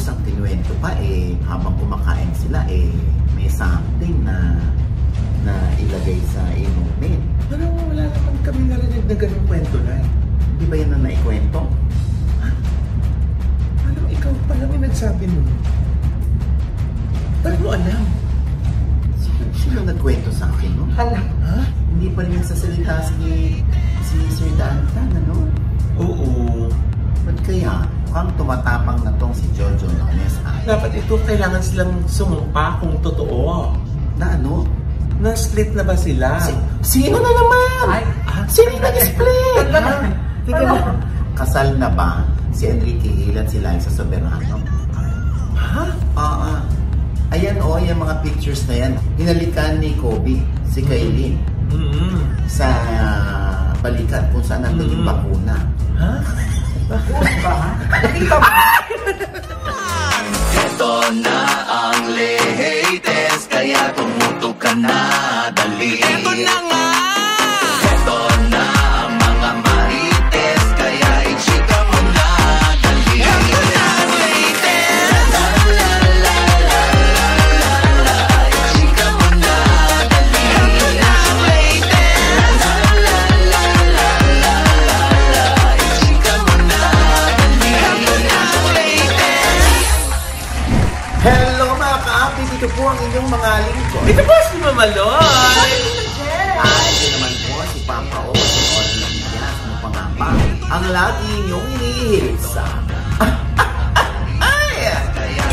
Tapos ang kinuwento pa habang kumakain sila may something na ilagay sa inumin. Wala naman kami narinig na ganung kwento na Di ba yan na naikwento? Ha? Alam, ikaw pa lang yung nagsabi nun. Paano mo alam? Sino nagkwento sa akin, no? Hala. Ha? Hindi pa rin nagsasalita si Sir Dantan, ano? Oo. Ba't kaya? Mukhang tumatapang na tong si Jojo Nones. Dapat ito, kailangan silang sumumpa kung totoo. Na ano? Na-split na ba sila? Sino na naman? Sino nag-split? Kasal na ba si Enrique Hill at si Liza Soberano? Ha? Ayan yung mga pictures na yan. Hinalikan ni Kobe, si Kylie, sa balikat kung saan nandun yung bakuna. Ha? Bakuna ba? Nakita mo? Ito na ang latest, kaya tumutok ka na, dali. Ito na nga! Ito na ang mga marites, kaya i-chika mo na, dali. Ito na ang latest! La la la la la la, i-chika mo na, dali. Ito na ang latest! La la la la la la, i-chika mo na, dali. Ito na ang latest! Hello mga ka-api, dito po ang inyong mga lingkod. Ito po si Mama Loy! Ito naman po si Papa O, si Orlando Diaz, ano pa nga pa, ang lagi inyong inihirit sa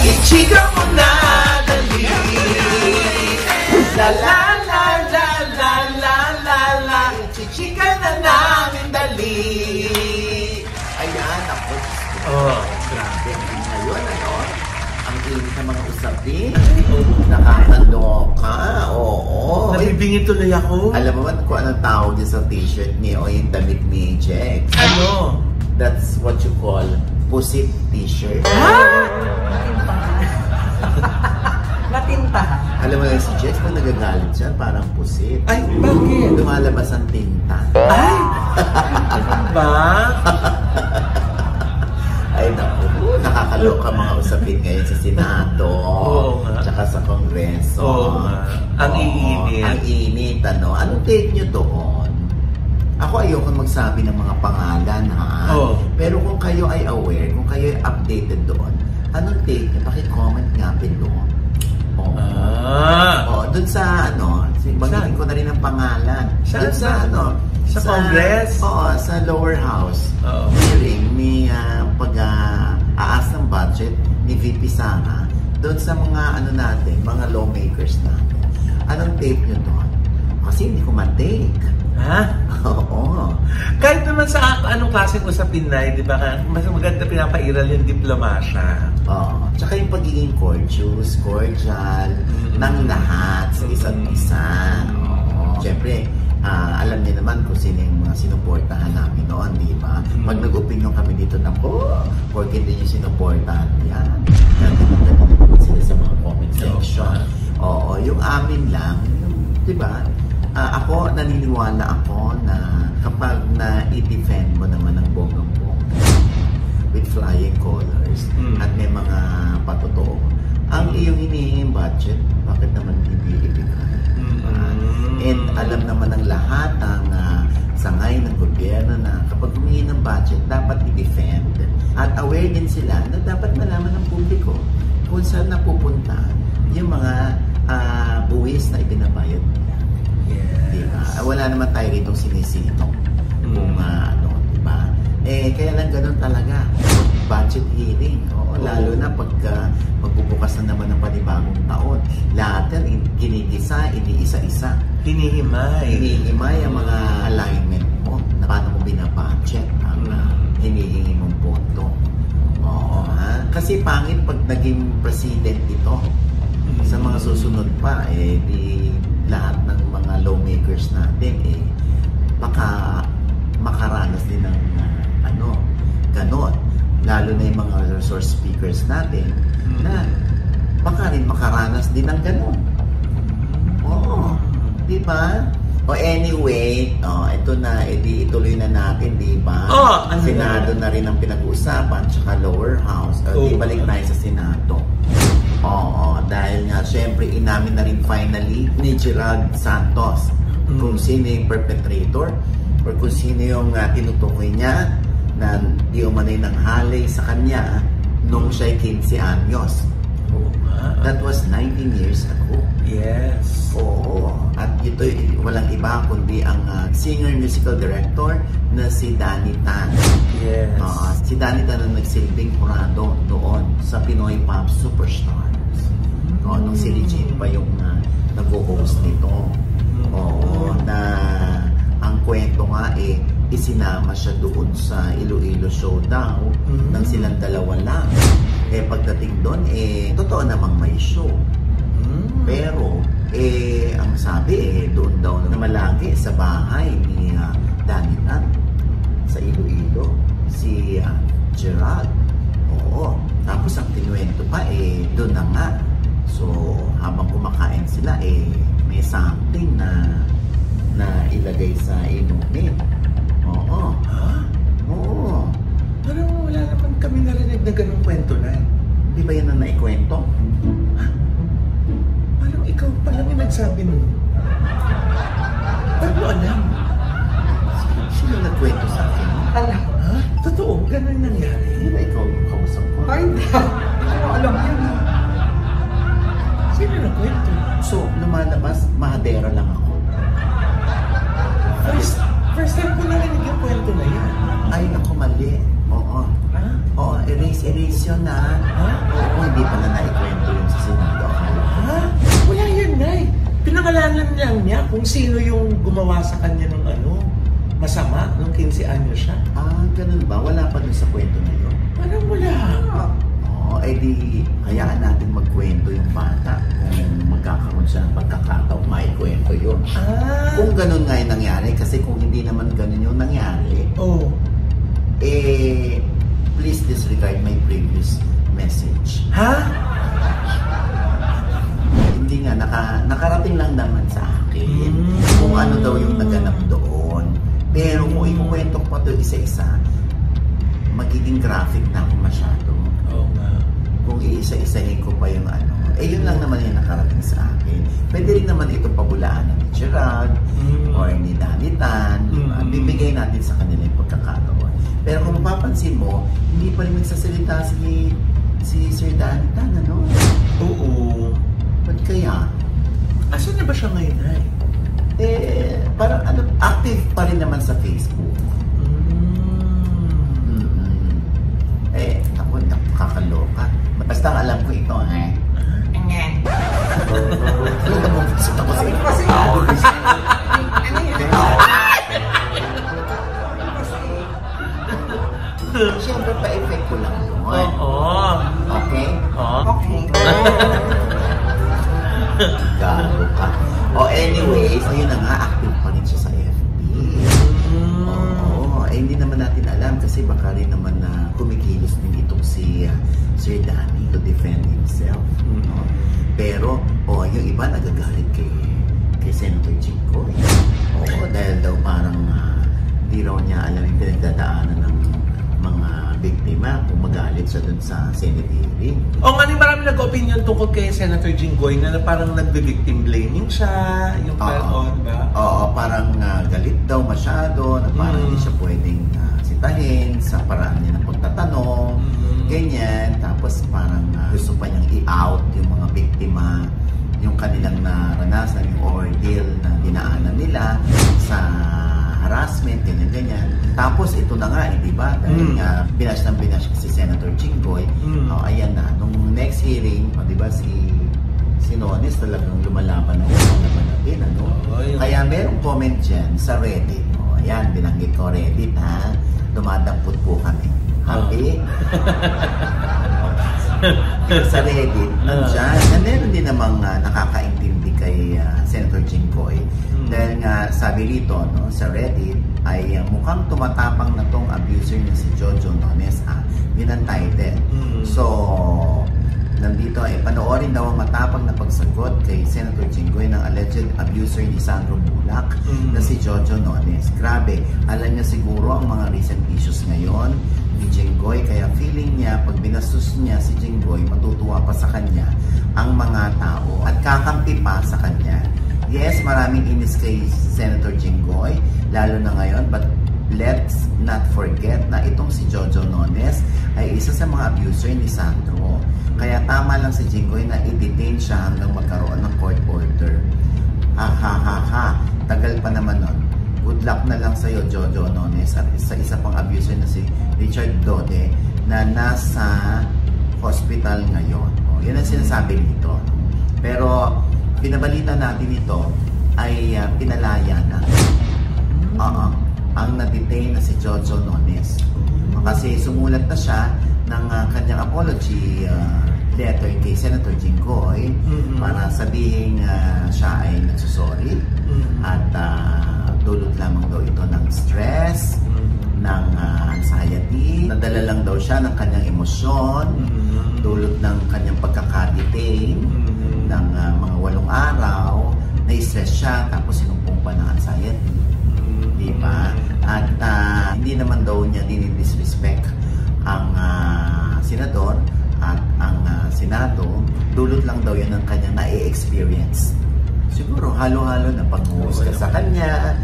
i-chika mo na, dali. La la la la la la la la, i-chika na namin, dali. Ayan, ako. Grabe, ngayon, ano? Ang init ng mga usapin. Nakakaloka. Oo. Nabibingit tuloy ako. Alam mo ba kung anong tawag din sa t-shirt ni o yung damit ni Jex? Ano? That's what you call pusit t-shirt. Matinta. Alam mo lang si Jex, pag nagagalit siya, parang pusit. Ay, bakit? Lumalabas ang tinta. Ay! Ano ba? Ay, naku. Nakakaloka mga usapin ngayon sa Senado. Oo nga. Tsaka sa Kongreso. Oo nga. Ang iinit. Ang init, ano. Anong take nyo doon? Ako ayoko magsabi ng mga pangalan, ha? Oo. Pero kung kayo ay aware, kung kayo ay updated doon, anong take nyo? Paki-comment nga below. Oo. Doon sa, bagitin ko na rin ang pangalan. Doon sa, Sa Congress? Oo, sa lower house. Oo. Hearing ni aas ng budget ni VP Sara doon sa mga natin, mga lawmakers natin. Anong take nyo doon? Kasi hindi ko ma-take. Ha? Oo. Kahit naman sa anong klaseng usapin na, di ba? Mas maganda pinapairal yung diplomasya. Oo. Tsaka yung pagiging courteous, cordial, ng lahat sa isa't isa. Oo. Siyempre, alam niyo naman kung sino yung mga sinuportahan namin noon, di ba? Pag nag-opinion kami dito na porque hindi yung sinuportahan yan. Nandito sila sa mga comment section. Oo, yung amin lang, di ba? Ako, naniniwala ako na kapag na-i-defend mo naman ang bonggang-bongga with flying colors at may mga patotoo, ang iyong hinihinging budget, bakit naman hindi ibigay? And alam naman ng lahat ang sangay ng gobyerno na kapag humingi ng budget, dapat i-defend. At aware din sila na dapat malaman ng publiko kung saan napupunta yung mga buwis na ibinabayad nila. Yes. Diba? Wala naman tayo rito sinisito kung diba? Kaya lang ganun talaga. Budget hearing. Oo, lalo na pagka magbubukas na naman ng panibagong taon. Lahat yan, kinigisa, iniisa-isa. Hinihimay ang mga alignment mo na paano mo binabudget ang hinihingi mong boto. Oo, ha? Kasi pangit pag naging president ito. Sa mga susunod pa, di lahat ng mga lawmakers natin, baka makaranas din ng ganon. Lalo na yung mga resource speakers natin na baka rin makaranas din ng ganon. Oo. Di ba? O anyway, ito na, ituloy na natin, di ba? Senado na rin ang pinag-uusapan, tsaka lower house. Di balik tayo sa Senado. Oo, dahil nga syempre inamin na rin finally ni Gerald Santos kung sino yung perpetrator or kung sino yung tinutukoy niya na di umano'y nanghalay sa kanya nung siya'y 15 anyos. That was 19 years ago. Yes. Oo. At ito walang iba kundi ang singer musical director na si Danny Tan. Yes. Si Danny Tan ang nagsilbing kurado doon sa Pinoy Pop Superstars. Nung si Regine pa yung nag-host nito. Oo. Na ang kwento nga isinama siya doon sa Iloilo show daw nang silang dalawa lang. Pagdating doon, totoo namang may show. Pero, ang sabi, doon daw na malagi sa bahay ni Danny Tan sa Iloilo, si Gerald. Oo. Tapos ang kinuwento pa, doon na nga. So, habang kumakain sila, may something na ilagay sa inumin. Oo. Ha? Oo. Parang wala naman kami narinig na ganung kwento na. Di ba yan ang naikwento? Ha? Parang ikaw pa lang yung nagsabi nun. Paano alam? Sino nagkwento sa akin? Alam. Ha? Totoo? Ganun nangyari? Hindi ba ikaw yung kausap ko? Ay, hindi. Ano alam yun? Sino nagkwento? So, lumalabas, mahadera lang ako. First time ko narinig yung kwento na yan. Ay, naku, mali. Oo. Ha? Oo, erase yun na. Ha? Oo, hindi pala naikwento yung sa Senado. Ha? Wala yun, Nay. Pinangalanan lang niya kung sino yung gumawa sa kanya ng masama nung 15 anyo siya. Ganun ba? Wala pa dun sa kwento na yun? Parang wala. Oo, di hayaan natin magkwento yung bata kung magkakaroon siya ng pagkakataong maikwento yun. Kung ganun nga yung nangyari, kasi kung hindi naman ganun yung nangyari, please disregard my previous message. Ha? Hindi nga, nakarating lang naman sa akin kung ano daw yung naganap doon. Pero kung ikukwento ko pa ito isa-isa, magiging graphic na ako masyado. Oo nga. Kung iisa-isahin ko pa yung yun lang naman yung nakarating sa akin. Pwede rin naman itong pabulaanan ni Gerald or ni Danny Tan. Bibigay natin sa kanila yung pagkakataon. Pero kung mapapansin mo, hindi pa rin magsasalita si Sir Danny Tan, Oo. Ba't kaya? Asan na ba siya ngayon, Nay? Parang active pa rin naman sa Facebook. Ako, kakaloka. Basta alam ko ito, Siyempre, pa-effect ko lang yun. Oo. Okay? Okay. Gago ka. Anyways, ayun na nga, active pa rin siya sa FB. Oo. Hindi naman natin alam kasi baka rin naman na kumikilos din itong si Sir Danny to defend himself. Pero, yung iba nagagalit kay Senator Jinggoy. Oo, dahil daw parang di raw niya alam yung pinagdadaanan ng mga biktima kung magalit siya dun sa Senate hearing. Marami nag-opinion tungkol kay Senator Jinggoy na parang nagbe-victim blaming siya, yung parang, diba? Oo, parang galit daw masyado, na parang hindi siya pwedeng sitahin sa paraan niya ng pagtatanong, ganyan. Tapos parang gusto pa niyang i-out yung mga biktima, yung kanilang naranasan, yung ordeal na dinaanan nila sa harassment, ganyan. Tapos ito na nga, di ba? Dahil nga, binash si Senator Jinggoy. Ayan na, nung next hearing, di ba, si Nones talagang lumalaban natin, Kaya merong comment dyan sa Reddit. Ayan, binanggit ko Reddit, dumadampot po kami. Happy? Sa Reddit, nandiyan, na meron din namang nakakaintindi kay Senator Jinggoy. Dahil nga, sabi rito, sa Reddit, ay mukhang tumatapang na tong abuser na si Jojo Nones. Yun ang title. So, nandito ay panoorin daw ang matapang na pagsagot kay Senator Jinggoy ng alleged abuser ni Sandro Bulak na si Jojo Nones. Grabe, alam niya siguro ang mga recent issues abuse ngayon ni Jinggoy, kaya feeling niya pag binastos niya si Jinggoy, matutuwa pa sa kanya ang mga tao at kakampi pa sa kanya. Yes, maraming inis kay Senator Jinggoy, lalo na ngayon, but let's not forget na itong si Jojo Nones ay isa sa mga abuser ni Sandro. Kaya tama lang si Jinggoy na i-detain siya hanggang magkaroon ng court order. Tagal pa naman nun. Good luck na lang sa'yo, Jojo Nones, at isa pang abuser na si Richard Dode na nasa hospital ngayon. Yun ang sinasabi nito. Pero pinabalita natin ito ay pinalaya na. Ang na-detain na si Jojo Nones. Kasi sumulat na siya ng kanyang apology letter kay Senator Jinggoy para sabihin siya ay nagsusorry at dulot lamang daw ito ng stress, ng anxiety. Nadala lang daw siya ng kanyang emosyon, dulot ng kanyang pagkaka-detain ng mga 8 araw, na-stress siya tapos sinumpong pa ng anxiety. Diba? At hindi naman daw niya dinidisrespect ang senador at ang senado, dulot lang daw yan ng kanyang na-experience. Siguro halo-halo na pag-uusga sa kanya,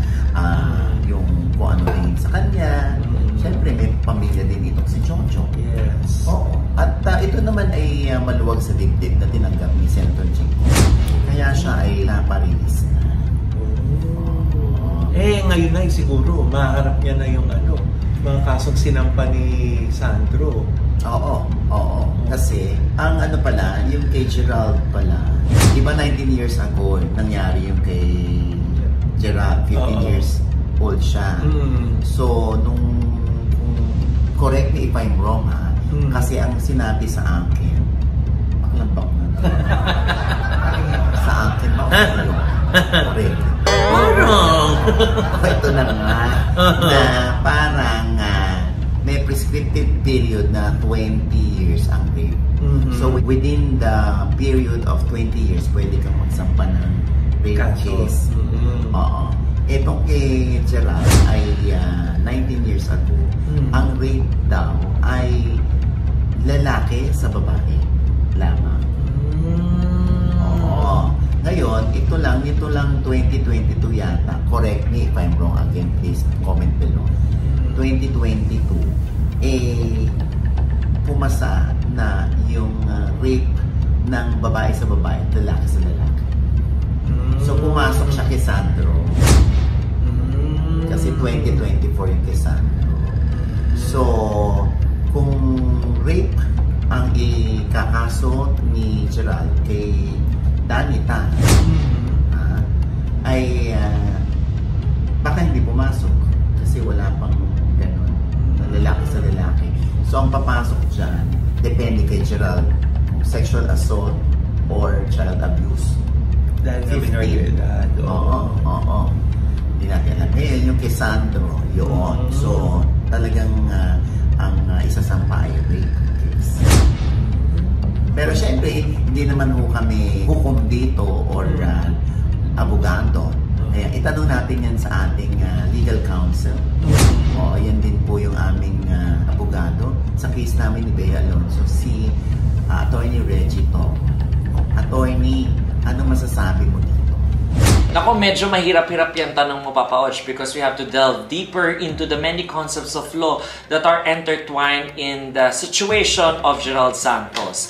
yung kung ano tingin sa kanya. Siyempre may pamilya din itong si Jojo. Yes. Oo. At ito naman ay maluwag sa dibdib na tinanggap ni Senator Jinggoy. Kaya siya ay naparilis na. Ngayon na siguro, maharap niya na yung mga kasong sinampa ni Sandro. Oo. Kasi, ang pala, yung kay Gerald pala, di ba 19 years ago, nangyari yung kay Gerald, 15 years old siya. So, correct me if I'm wrong kasi ang sinabi sa akin, paklambak na sa akin, correct. Ito na nga, na parang may prescriptive period na 20 years ang rape. So within the period of 20 years, pwede kang magsampa ng rape case. Oo. Itong kay Gerald ay 19 years ago. Ang rape daw ay lalaki sa babae lamang. Oo. Ngayon, ito lang 2022 yata. Correct me if I'm wrong again, please comment below. 2022, pumasa na yung rape ng babae sa babae, lalaki sa lalaki. So, pumasok siya kay Sandro. Kasi 2024 yung kay Sandro. So, kung rape ang ikakaso ni Gerald kay Danita, ay baka hindi pumasok kasi wala pang ganun, lalaki sa lalaki. So ang papasok dyan, depende kay Gerald, sexual assault or child abuse. Dahil sa minor de edad. Oo. Hindi natin alam. Ngayon yung kay Sandro, yun. So talagang ang isasampa ay rape case. Pero syempre, hindi naman kami hukom dito or abogado. Kaya itanong natin yan sa ating legal counsel. Yan din po yung aming abogado sa case namin ni Bea Alonzo, si Attorney Reggie Tong. Attorney, ano masasabi mo dito? Nako, medyo mahirap-hirap yung tanong mo, Papa Och, because we have to delve deeper into the many concepts of law that are intertwined in the situation of Gerald Santos.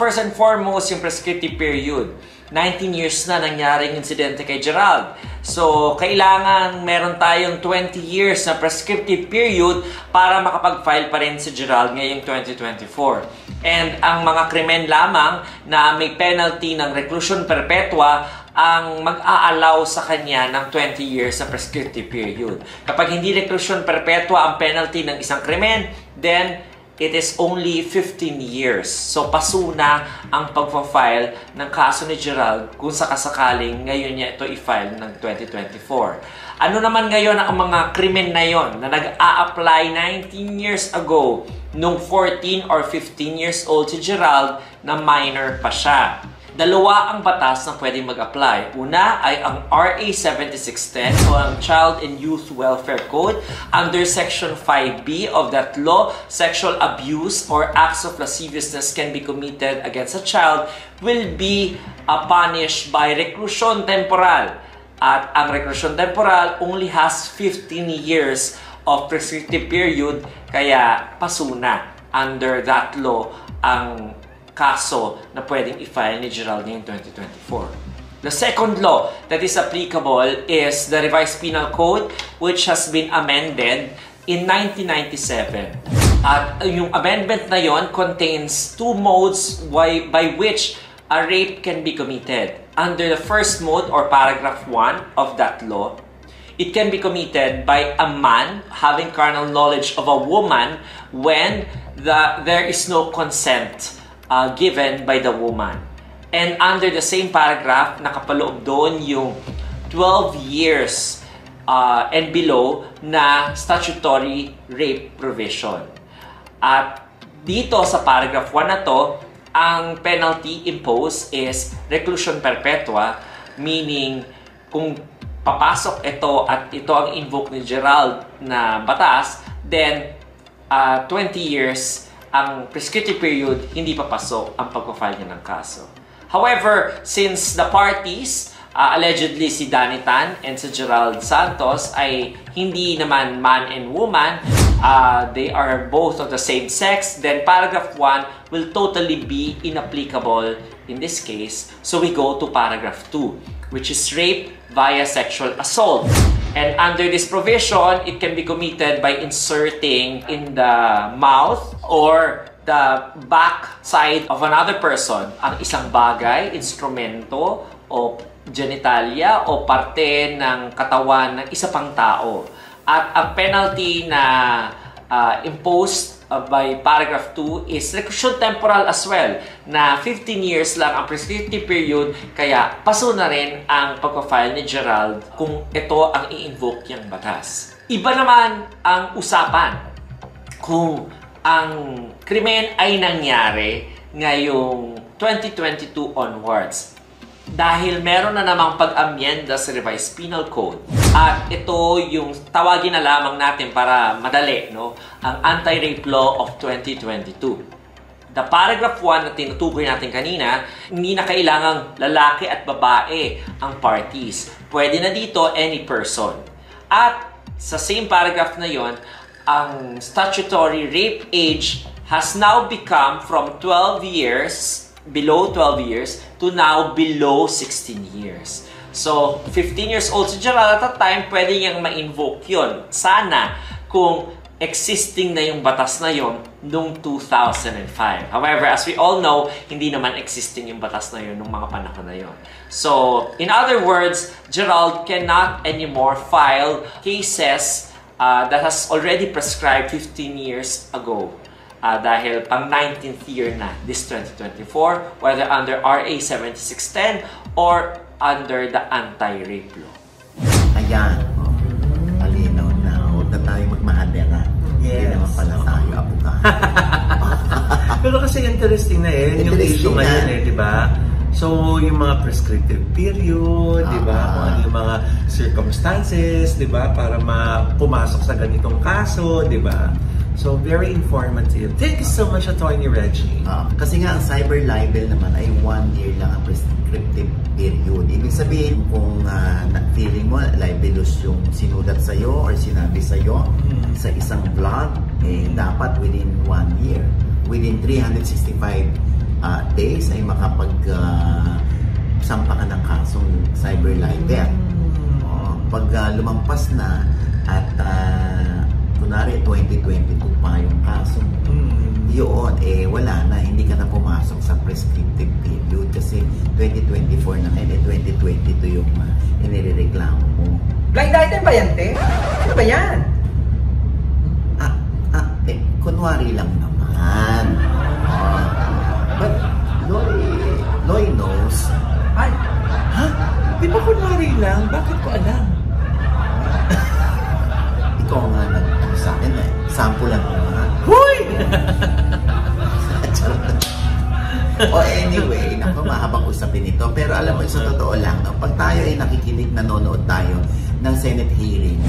First and foremost, yung prescriptive period. 19 years na nangyaring insidente kay Gerald. So, kailangan meron tayong 20 years na prescriptive period para makapag-file pa rin si Gerald ngayong 2024. And ang mga krimen lamang na may penalty ng reclusion perpetua ang mag-aalaw sa kanya ng 20 years na prescriptive period. Kapag hindi reclusion perpetua ang penalty ng isang krimen, then it is only 15 years. So, pasuna ang pagpa-file ng kaso ni Gerald kung sakasakaling ngayon niya ito i-file ng 2024. Ano naman ngayon ang mga krimen na yon na nag-a-apply 19 years ago nung 14 or 15 years old si Gerald na minor pa siya? Dalawa ang batas na pwedeng mag-apply. Una ay ang RA 7610 o ang Child and Youth Welfare Code. Under Section 5B of that law, sexual abuse or acts of lasciviousness can be committed against a child will be punished by reclusion temporal. At ang reclusion temporal only has 15 years of prescriptive period, kaya pasuna under that law ang kaso na pwedeng i-file ni Geraldine 2024. The second law that is applicable is the Revised Penal Code, which has been amended in 1997. At yung amendment na yon contains two modes by which a rape can be committed. Under the first mode or paragraph 1 of that law, it can be committed by a man having carnal knowledge of a woman when there is no consent given by the woman. And under the same paragraph, nakapaloob doon yung 12 years and below na statutory rape provision. At dito sa paragraph 1 na to, ang penalty imposed is reclusion perpetua, meaning kung papasok ito at ito ang invoke ni Gerald na batas, then 20 years ang prescriptive period, hindi papasok ang pagpa-file niya ng kaso. However, since the parties, allegedly si Danny Tan and si Gerald Santos ay hindi naman man and woman, they are both of the same sex, then paragraph 1 will totally be inapplicable in this case. So we go to paragraph 2, which is rape via sexual assault. And under this provision, it can be committed by inserting in the mouth or the back side of another person ang isang bagay, instrumento o genitalia o parte ng katawan ng isa pang tao. At ang penalty na imposed by paragraph 2 is reclusion temporal as well, na 15 years lang ang prescriptive period, kaya paso na rin ang pagpa-file ni Gerald kung ito ang i-invoke yung batas. Iba naman ang usapan kung ang krimen ay nangyari ngayong 2022 onwards. Dahil meron na namang pag-amyenda sa Revised Penal Code. At ito yung tawagin na lamang natin para madali, no? Ang Anti-Rape Law of 2022. The paragraph 1 na tinutukoy natin kanina, hindi na kailangang lalaki at babae ang parties. Pwede na dito any person. At sa same paragraph na yon, ang statutory rape age has now become from 12 years below 12 years to now below 16 years. So, 15 years old si Gerald at that time, pwede niyang ma-invoke yun. Sana kung existing na yung batas na yun noong 2005. However, as we all know, hindi naman existing yung batas na yun noong mga panahon na yun. So, in other words, Gerald cannot anymore file cases that has already prescribed 15 years ago. Dahil pang 19th year na this 2024, whether under RA 7610 or under the anti-rape law. Ayan. Malinaw na. Huwag na tayo magmahadera. Hindi naman pala tayo abogado. Pero kasi interesting na yung issue ngayon di ba? So, yung mga prescriptive period, di ba? Kung ano yung mga circumstances, di ba? Para pumasok sa ganitong kaso, di ba? So, very informative. Thank you so much, Attorney Reggie. Kasi nga, ang cyber libel naman ay 1 year lang ang prescriptive period. Ibig sabihin, kung feeling mo libelous yung sinulat sa'yo or sinabi sa'yo sa isang vlog, dapat within 1 year. Within 365 days ay makapag-sampa ka ng kasong cyber libel. Pag lumampas na at kunwari 2022 pa yung kaso yun, wala na, hindi ka na pumasok sa prescriptive period kasi 2024 na ngayon, 2022 yung inireklamo mo. Blind item ba yan, te? Ano ba yan? Kunwari lang naman. But Loy knows. Ay, ha? Di ba kunwari lang? Bakit ko alam? Ikaw nga sa akin sample lang nga. Huy! O anyway, naku, mahabang usapin ito. Pero alam mo, sa totoo lang, no, pag tayo ay nakikinig, nanonood tayo ng Senate hearing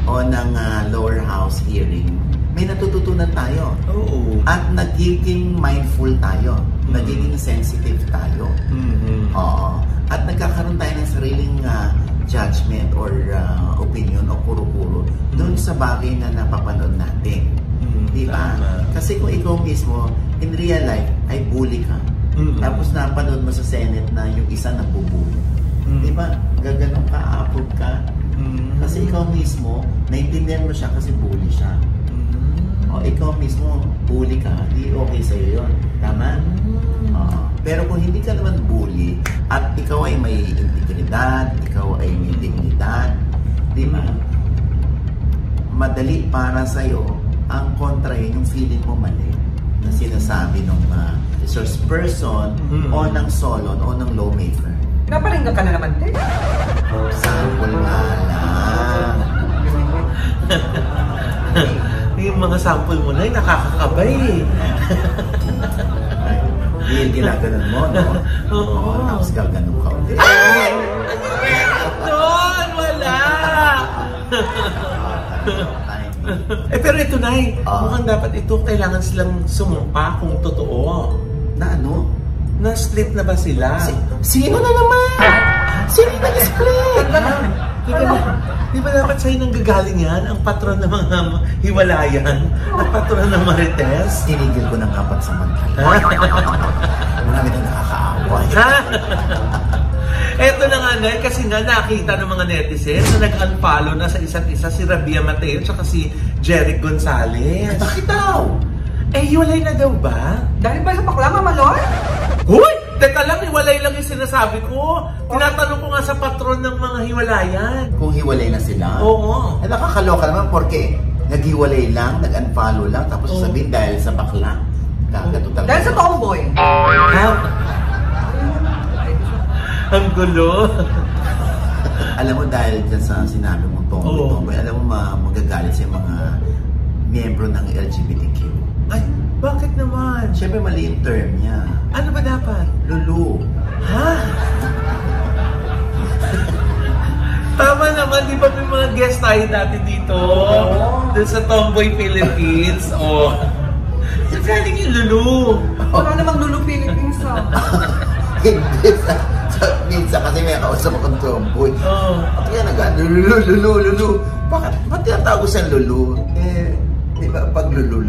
o ng lower house hearing, may natututunan tayo. Oo. At nagiging mindful tayo. Nagiging sensitive tayo. Oo. At nagkakaroon tayo ng sariling judgment or opinion o kuro-kuro doon sa bagay na napapanood natin. Di ba? Kasi kung ikaw mismo, in real life, ay bully ka. Tapos napanood mo sa Senate na yung isa nagbubuli. Di ba? Gaganong ka, approve ka. Kasi ikaw mismo, naintindihan mo siya kasi bully siya. O ikaw mismo, bully ka, di okay sa'yo yun. Tama? Pero kung hindi ka naman bully, at ikaw ay may integridad, ikaw ay may dignidad, di ba? Madali para sa'yo ang kontrahin yung feeling mo mali na sinasabi ng resource person o ng solon o ng lawmaker. Naparinggan ka na naman, te. Sample nga lang. Yung mga sample mo na ay nakakakabay eh. Yung ginaganon mo, no? Oo. Tapos gaganon ka ulit. Ay! Doon! Wala! Pero ito na mukhang dapat ito kailangan silang sumumpa kung totoo. Na ano? Na-split na ba sila? Sino na naman? Sino na split? Di ba dapat sa'yo nang gagaling yan? Ang patron ng mga hiwalayan? Ang patron ng Marites? Tinigil ko ng kapat sa mantala. Marami na nakakaaway. Eto na nga, Nay, kasi nga nakita ng mga netizens na nag-unfollow na sa isa't isa si Rabia Mateo at si Jeric Gonzalez. Bakit daw? Eh, hiwalay na daw ba? Dahil ba sa bakla, Mama Lor? Huy! Teka lang, hiwalay lang yung sinasabi ko. Tinatanong ko nga sa patron ng mga hiwalayan. Kung hiwalay na sila? Oo. Eh, nakakaloka naman porque naghiwalay lang, nag-unfollow lang, tapos sabihin dahil sa bakla. Kakatutal. Dahil sa tomboy. Ha? Ang gulo. Alam mo, dahil dyan sa sinabi mo tomboy, alam mo magagalit sa mga miyembro ng LGBTQ. Ay, bakit naman? Siyempre mali yung term niya. Ano ba dapat? Lulu. Ha? Tama naman, di ba may mga guest tayo dati dito? Doon sa Tomboy Philippines. Oh. Saan galing yung Lulu? Wala namang Lulu Philippines, ha? Hindi minsan kasi may kausap akong tomboy. At kaya Lulu. Ba't tinatawag siyang Lulu? Eh, di ba pag Lulu.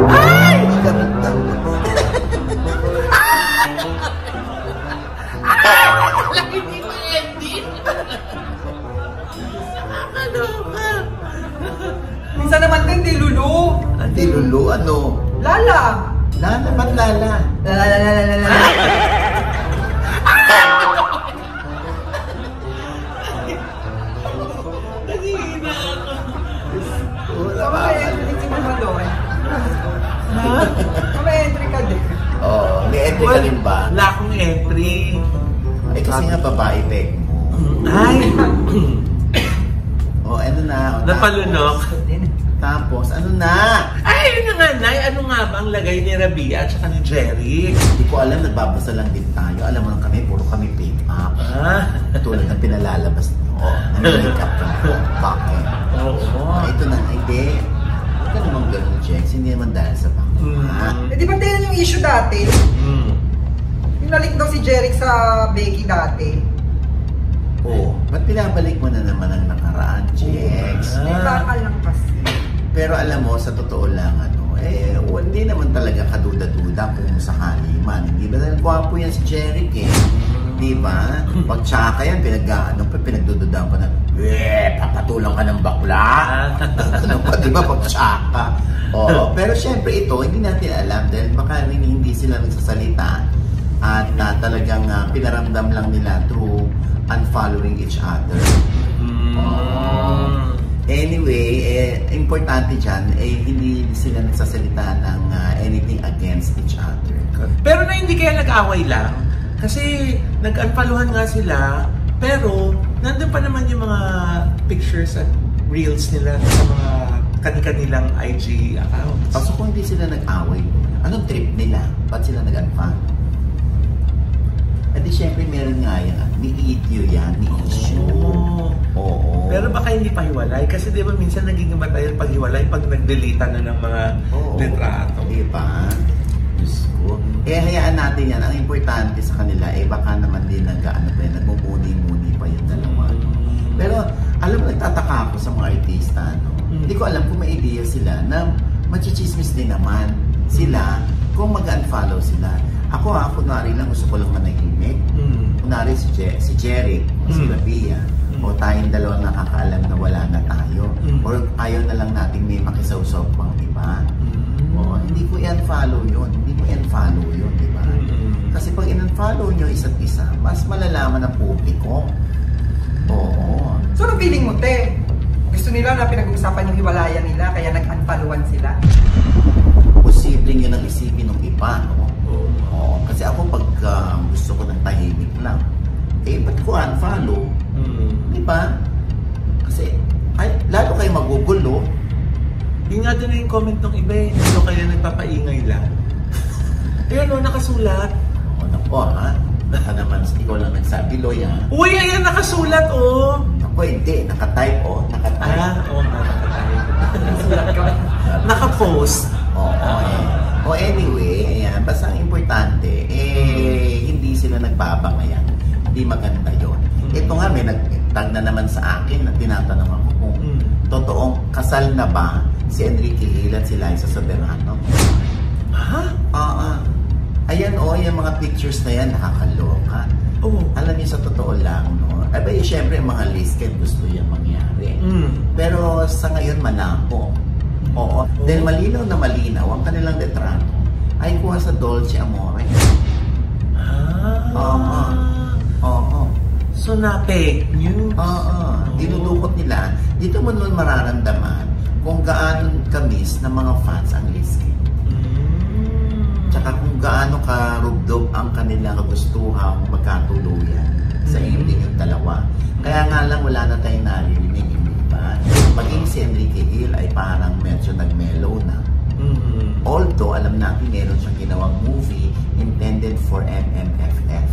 Ay! Hindi pa ending. Ano ba? Minsan naman din, di Lulu. Hindi Lulu, ano? Lala. Lala, ba't Lala? Lala. Nagihina ako. Wala May entry si Mama Lor. May entry ka din. Oo, may entry ka rin ba? Wala akong entry. Eh kasi nga babae peg mo. Ay! O, ano na? Napalunok. Tapos, ano na? Ay, yun na nga, Nay. Ano nga ba ang lagay ni Rabia at saka ni Jeric? Hindi ko alam, nagbabasa lang din tayo. Alam mo lang kami, puro kami pick up. Tulad ng pinalalabas nyo. Nag-make up kami. Bakit? Oo. Ito na, hindi. Huwag ka naman ganun, Jex. Hindi naman dahil sa bakit. Eh, di ba tingnan yung issue dati? Pinalik daw si Jeric sa Becky dati. Oo. Ba't pinabalik mo na naman ang nakaraan, Jex? May bakal lang kasi. Pero alam mo, sa totoo lang, hindi naman talaga kaduda-duda kung sakali man. Hindi ba dahil gwapo yan si Jeric eh? Di ba? Pag tsaka yan, pinagdududahan pa na, papatulang ka ng bakla. Ano pa, di ba? Pag tsaka. Oo. Pero syempre ito, hindi natin alam dahil baka hindi sila nagsasalita at talagang pinaramdam lang nila through unfollowing each other. Anyway, importante dyan, hindi sila nagsasalita ng anything against each other. Pero na hindi kaya nag-away lang. Kasi nag-unfollowan nga sila, pero nandun pa naman yung mga pictures at reels nila sa mga kanilang IG accounts. So kung hindi sila nag-away, Anong trip nila? Ba't sila nag-unfollow? Eh di syempre meron nga yan. May issue yan, may issue. Oo. Pero baka hindi pa hiwalay. Kasi di ba minsan naging matayan pag hiwalay pag nag-delete na ng mga litrato. Di ba? Diyos ko. Eh hayaan natin yan. Ang importante sa kanila, eh baka naman din nagmumuni-muni pa yung dalawa. Pero alam mo, nagtataka ako sa mga artista. No? Hindi ko alam kung may idea sila na machichismis din naman sila kung mag-unfollow sila. Ako kunwari lang, gusto ko lang manahimik. Kunwari si Jerry, si Rabia, o tayong dalawa nakakaalam na wala na tayo. Or ayaw na lang natin may makisawsaw pang iba. O, hindi ko i-unfollow yun. Hindi ko i-unfollow yun, di ba? Kasi pag in-unfollow nyo isa't isa, mas malalaman ng publiko. Oo. So, anong feeling mo, te? Gusto nila na pinag-uusapan yung hiwalayan nila, kaya nag-unfollowan sila? Posibleng yun ang isipin ng iba, no? Oo. Kasi ako pag gusto ko ng tahimik lang, eh ba't ko unfollow? Di ba? Kasi lalo kayo magugulo. Yung nga din yung comment ng iba eh, hindi kayo nagpapaingay lang. Ayan o, nakasulat. O naku ha, baka naman ikaw lang nagsabi, Loy ha. Uy, ayan nakasulat o. Naku hindi, nakatype o, nakatype. Oo nga, nakatype. Nasulat ka. Nakapost. Oo eh. O anyway, ayan, basta ang importante, hindi sila nagbabangayan. Hindi maganda yun. Ito nga, may nagtag na naman sa akin na tinatanong ako kung totoong kasal na ba si Enrique Hill at si Liza Soberano. Ha? Ayan yung mga pictures na yan, nakakaloka. Alam niyo sa totoo lang, no? Ay ba, syempre, mga listed gusto yan mangyari. Pero sa ngayon, malabo. Oo. Dahil malinaw na malinaw, ang kanilang retrato ay kuha sa Dolce Amore. Oo. So, na-fake news? Dinudukot nila. Dito mo nun mararamdaman kung gaano kamis ng mga fans ang Lizzy. Tsaka kung gaano karugdog ang kanilang kagustuhang magkatuluyan sa ending yung dalawa. Kaya nga lang wala na tayong naririnig yung iba. Maging si Enrique Hill ay parang medyo nag-mellow na. Although alam natin meron siyang ginawang movie intended for MMFF.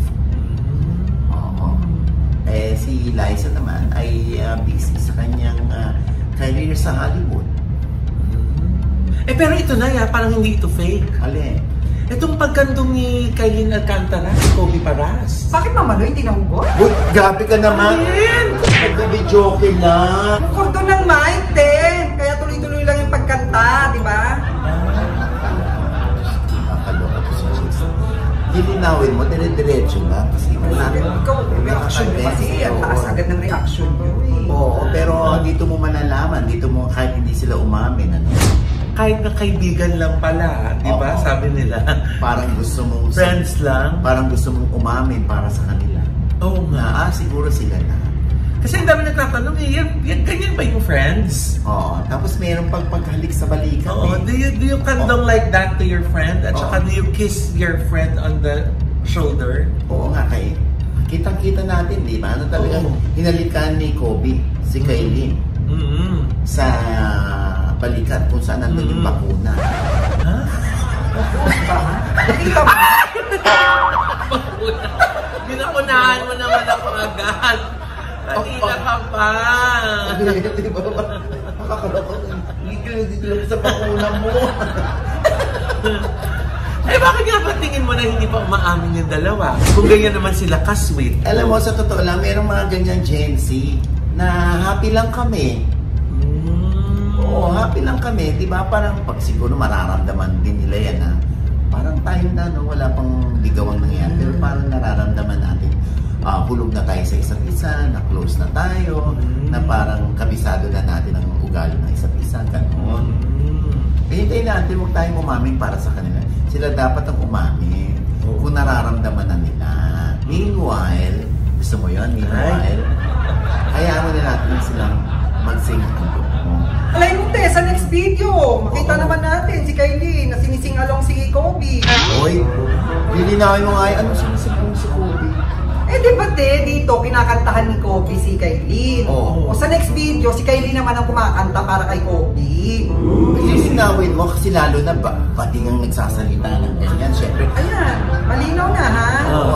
Si Liza naman ay busy sa kanyang career sa Hollywood. Pero ito na parang hindi ito fake. Alin? Itong pagkandong ni Kailin Alcantara, si Kobe Paras. Bakit naman hindi nahugot? Uy, grabe ka naman! Nagbe-joke lang! Kordon ng mic, te! Kaya tuloy-tuloy lang yung pagkanta, di ba? Nakaloka ko sa chicks. Lilinawin mo, dire-diretso lang. Kasi Ikaw, reaction mo kasi. Ang taas agad ng reaction mo. Oo, pero dito mo malalaman. Dito mo kahit hindi sila umamin. Ano? Kahit na kaibigan lang pala, di ba? Sabi nila. Parang gusto mong... Friends lang. Parang gusto mong umamin para sa kanila. Oo nga. Siguro sila na. Kasi ang dami nagtatanong, yan ganyan ba yung friends? Oo. Tapos mayroong paghalik sa balikat. Oo. Do you condone like that to your friend? At saka do you kiss your friend on the shoulder? Oo nga kay. Kitang-kita natin, di ba? Ano talagang hinalikan ni Kobe, si Kailin. Sa balikat kung saan nandun yung bakuna. Ha? Nakita mo? Binakunahan mo naman ako agad. Kanina ka pa. Di ba? Nakakalakot. Dito lang sa bakuna mo. Bakit nga ba tingin mo na hindi pa umaamin yung dalawa? Kung ganyan naman sila ka-sweet. Alam mo, sa totoo lang, mayroong mga ganyan Gen Z na happy lang kami. Oo, happy lang kami. Di ba? Parang pag siguro mararamdaman din nila yan na parang tayo na, no? Wala pang ligawang nangyayari. Pero parang nararamdaman natin, hulog na tayo sa isa't isa, na close na tayo, na parang kabisado na natin ang ugali ng isa't isa. Ganoon. Hintayin natin, huwag tayong umamin para sa kanila. Sila dapat ang umamin kung nararamdaman na nila. Meanwhile, gusto mo yun? Meanwhile, hayaan mo na natin silang mag-sing ang book mo. Alay mo, te, sa next video, makita naman natin si Kylie na sinising-along si Kobe. Oy, lilinawin mo nga yun. Ano sinising si Kobe? Di ba, te, dito, kinakantahan ni Kobe si Kylie. Oo. O sa next video, si Kylie naman ang kumakanta para kay Kobe. Sinising linawin mo kasi lalo na bating ang nagsasalita ng ganyan. Siyempre, Ayan, malinaw na ha.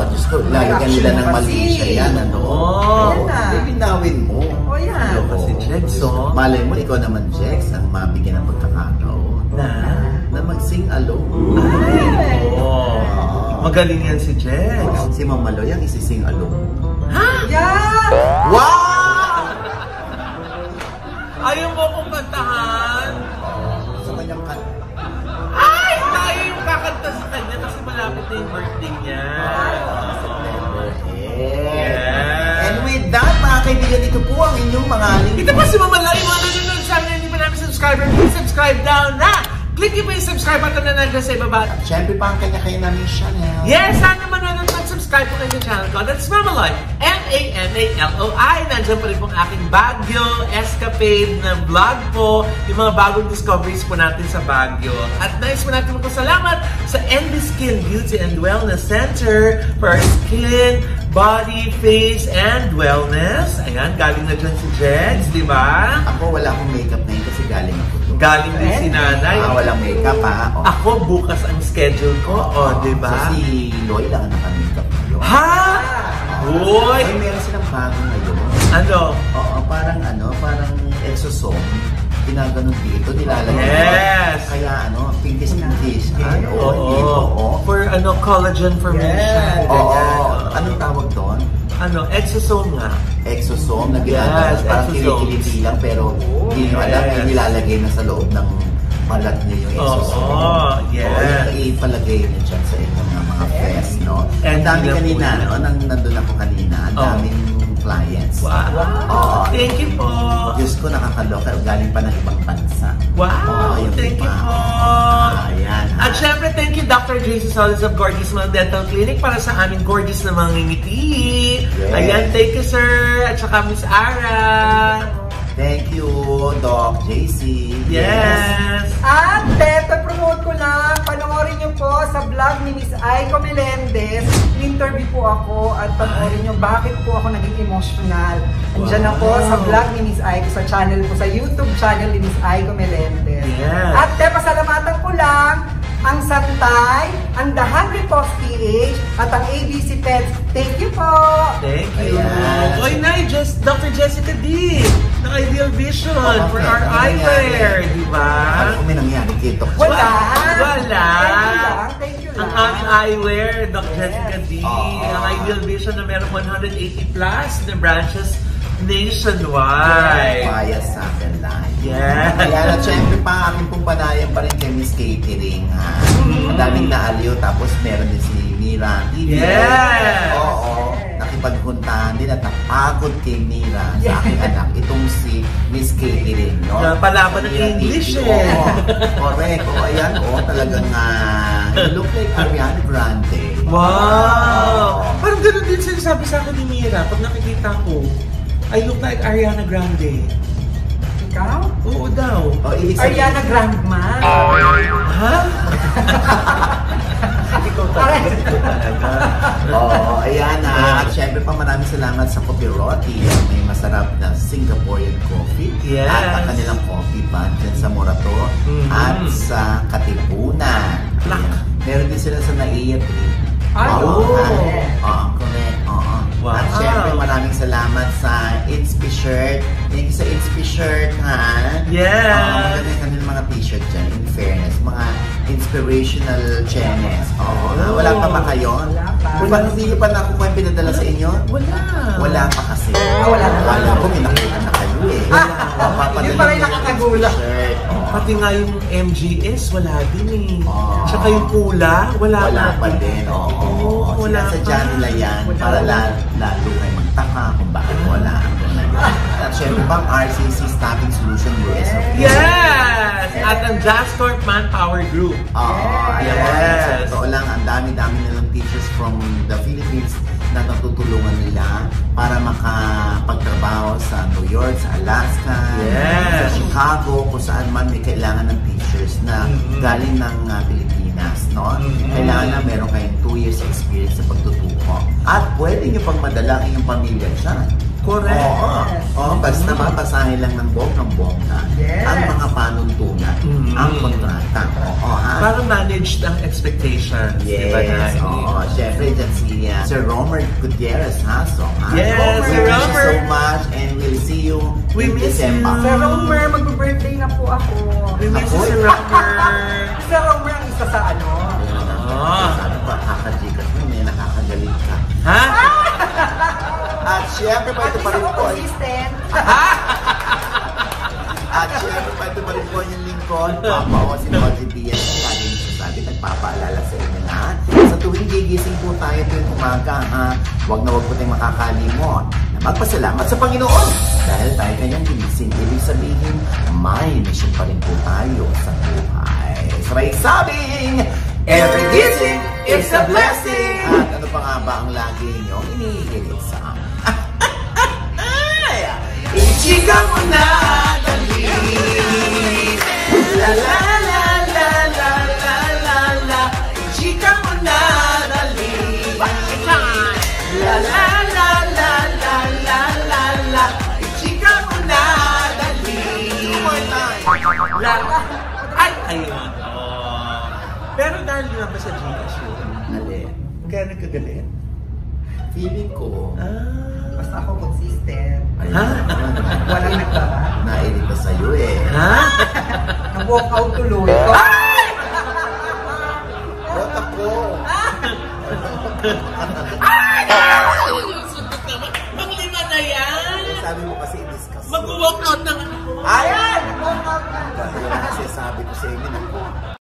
Diyos ko, lalagyan nila ng mali siya yan, ano? Ayan na. Linawin mo. O yan. Ano kasi, Jex, So, malay mo, ikaw naman, Jex, ang mabigyan ng pagkakataon na mag-sing along. Ay, magaling yan si Jex. Si Mama Loy ang isising along. Yan! Wow! Ayaw mo akong kantahan? Sa kanyang kanta. Ay! Tayo yung kakanta sa kanya kasi malapit na yung birthday niya. September 8. Yeah. And with that, mga kaibigan, ito po ang inyong mga lingkod. Ito pa si Mama Loy, mga nanonood sa amin, hindi pa namin subscriber. Please subscribe down na! Click nyo pa yung subscribe button na nandiyan sa ibaba. Siyempre pa ang kanya-kanya namin channel. Yes, sana manonood mag-subscribe po kayo sa channel ko. That's Mama Loy. M-A-M-A-L-O-I. Nandiyan pa rin pong aking Baguio escapade na vlog po. Yung mga bagong discoveries po natin sa Baguio. At nais po natin magpasalamat sa Envy Skin Beauty and Wellness Center for our skin, body, face, and wellness. Ayan, galing na dyan si Jex, di ba? Ako wala akong makeup na yun kasi galing ako doon. Galing din si Nanay. Walang makeup ha. O. Ako bukas ang schedule ko, di ba? So, si Loy lang ang naka-makeup ngayon. Ha? Uy! Ay, meron silang bago ngayon. Ano? Oo, parang exosome. Ginaganon dito, nilalagay. Yes! Kaya pinkish-pinkish. Oo. For collagen formation. Oo. Anong tawag doon? Exosome nga. Exosome na ginagawa. Yes, Parang exosome. kilikili lang pero hindi nyo alam, nilalagay na sa loob ng balat niyo yung exosome. Yes. Ipalagay niyo dyan sa inyong mga fest, no? And Ang dami kanina, po. nandun ako kanina, ang daming clients. Wow! Thank you po! Diyos ko, nakakaloka. Galing pa ng ibang bansa. Wow! Yung Thank you po! Ayan. At syempre, thank you Dr. JC Solis of Gorgeous Smile Dental Clinic para sa aming gorgeous na mga ngiti. Yes. Ayan, thank you sir! At saka Miss Ara! Thank you, Doc JC. Yes! At promote ko lang, panoorin niyo po sa vlog ni Miss Aiko Melendez. Interview po ako at panoorin niyo bakit po ako naging emotional. Andiyan na po sa vlog ni Miss Aiko, sa channel po, sa YouTube channel ni Miss Aiko Melendez. Yes. At pasalamatan ko lang ang Santay, ang The Hungry Post PH, at ang ABC Pets. Thank you po! Thank you! Ayan. Oy, Dr. Jessica D! ng Ideal Vision for our eyewear, di ba? Ano may nangyari kay Doc? Wala! Wala! Thank you lang. Ang aming eyewear, Dr. Jessica D. Ang Ideal Vision na meron 180 plus na branches nationwide. Bias sa akin lang. Yeah. Ayan, at syempre pa, aking pong panayan pa rin kay Miss Catering, ha? Ang daming naaliw, tapos meron din si Mira. Yes! Oo. Nakipaghuntahan din at napagod kay Mira sa aking anak. Itong si Miss Catering, no? Napalaban ng Mira English, TV. eh. Oo. Correct. O, ayan, talagang you look like Ariana Grande. Wow! Parang gano'n din sinasabi sa akin ni Mira pag nakikita ko. I look like Ariana Grande. Ikaw? Oo daw. O, ibig sabihin- Ariana Grandma. Ha? Ikaw talaga. Oo, ayan na. At syempre pa maraming salamat sa Coffee Roti. May masarap na Singaporean coffee. Yes. At ang kanilang coffee pan dyan sa Morato at sa Katipunan. Meron din sila sa Naiya 3. Ay, Correct. Oo. Wow. At syempre maraming salamat sa Inspi Shirt. Thank you sa Inspi Shirt, ha? Yes. Maganda yung kanilang mga t-shirt dyan, in fairness. Mga inspirational chenes. Wala pa ba kayo? Wala pa. Kung bakit hindi pa nakukuha yung pinadala sa inyo? Wala. Wala pa kasi. Wala pa. Wala ko, may nakuha na kayo eh. Hindi pa rin nakakagula. Pati nga yung MGS, wala din eh. Tsaka yung Pula, Wala na pa din. Oo. wala Sinasadya pa. nila yan para lalo kayo magtaka kung bakit wala hanggang ngayon. At syempre bang RCC Staffing Solution US of Yes! At ang Jascorp Manpower Group. Alam mo, Yes. sa totoo lang, ang dami-dami nilang teachers from the Philippines na natutulungan nila para makapagtrabaho sa New York, sa Alaska, Yes. sa Chicago, kung saan man may kailangan ng teachers na galing ng Pilipinas, no? Kailangan na meron kayong 2 years experience sa pagtutuko. At pwede nyo pang madala ang inyong pamilya dyan. Correct. Oo, basta mapasahin lang ng bongga Yes. ang mga panuntunan, ang kontrata. Oo, ha? Para manage ang expectations. Yes, Diba na? oo. Siyempre, dyan si Sir Romer Gutierrez, ha? So, ha? Yes, we Sir miss you Romer. so much and we'll see you We in miss December. you. Sir Romer, mag-birthday na po ako. We miss you, Ako, Sir Romer. Sir Romer ang isa sa ano. Sabi pa, kakajikas mo, may nakakagaling ka. Ha? At syempre pa ito pa rin Ako po. consistent. At syempre pa ito pa rin po yung Lincoln. Papa o si Roger Diaz. Lagi nyo sasabi, nagpapaalala sa inyo na sa tuwing gigising po tayo tuwing umaga, ha? Huwag na huwag po tayong makakalimot na magpasalamat sa Panginoon. Dahil tayo kanyang ginising, ibig sabihin, may mission pa rin po tayo sa buhay. Sabay sabing, every gising is a blessing! At ano pa nga ba ang lagi nyo inihirit sa amin? Ichika mo na, dali! La la la la la la la la. Ichika mo na, dali! La la la la la la la la. Ichika mo na, dali! La. Ay! Ayun. Pero dahil yun ba sa Gcash yun? Alin? Kaya nagkagalit? Feeling ko, Basta ako consistent. ayun, Walang nagtara. nailig na sa'yo eh. Ha? Nag-walk out tuloy. Ba't ako? Panglima na yan! Sabi mo kasi i-discuss. Mag-walk out ng... Ayan! Kasi sabi ko sa inyo,